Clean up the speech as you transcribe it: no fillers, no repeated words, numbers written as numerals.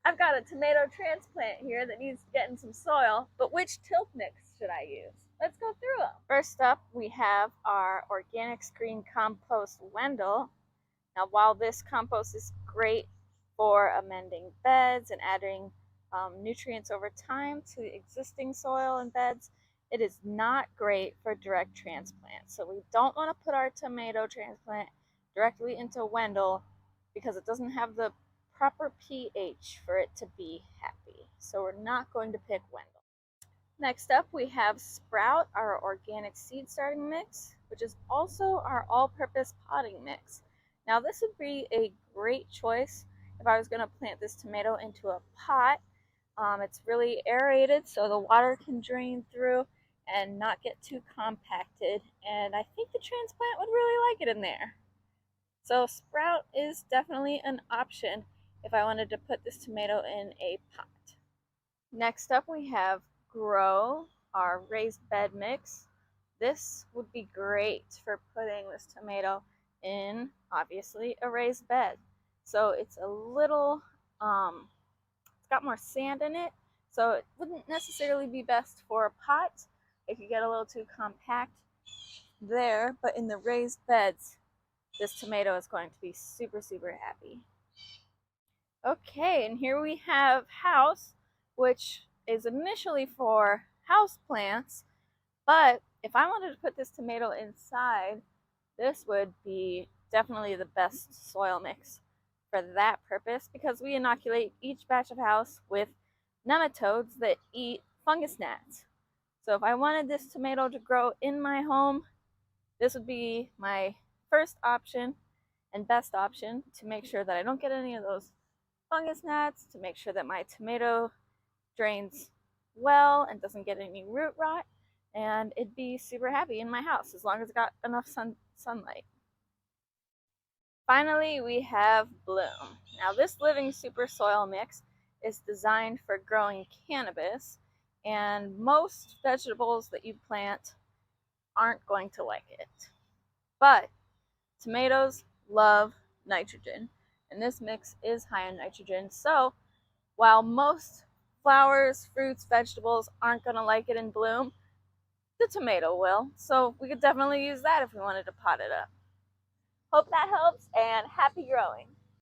I've got a tomato transplant here that needs to get in some soil, but which tilth mix should I use? Let's go through them. First up, we have our organic screen compost Wendell. Now, while this compost is great for amending beds and adding nutrients over time to existing soil and beds, it is not great for direct transplant. So we don't want to put our tomato transplant directly into Wendell because it doesn't have the proper pH for it to be happy. So we're not going to pick Wendell. Next up, we have Sprout, our organic seed starting mix, which is also our all-purpose potting mix. Now, this would be a great choice if I was going to plant this tomato into a pot. It's really aerated, so the water can drain through and not get too compacted, and I think the transplant would really like it in there. So Sprout is definitely an option if I wanted to put this tomato in a pot. Next up, we have Grow, our raised bed mix. This would be great for putting this tomato in, obviously, a raised bed. So it's a little, it's got more sand in it, so it wouldn't necessarily be best for a pot. It could get a little too compact there, but in the raised beds, this tomato is going to be super, super happy. Okay, and here we have House, which is initially for house plants, but if I wanted to put this tomato inside, this would be definitely the best soil mix for that purpose because we inoculate each batch of house with nematodes that eat fungus gnats. So if I wanted this tomato to grow in my home, this would be my first option and best option to make sure that I don't get any of those fungus gnats, to make sure that my tomato drains well and doesn't get any root rot, and it'd be super happy in my house as long as it got enough sunlight. Finally, we have Bloom. Now, this living super soil mix is designed for growing cannabis, and most vegetables that you plant aren't going to like it. But tomatoes love nitrogen, and this mix is high in nitrogen. So while most flowers, fruits, vegetables aren't going to like it in Bloom, the tomato will. So we could definitely use that if we wanted to pot it up. Hope that helps, and happy growing.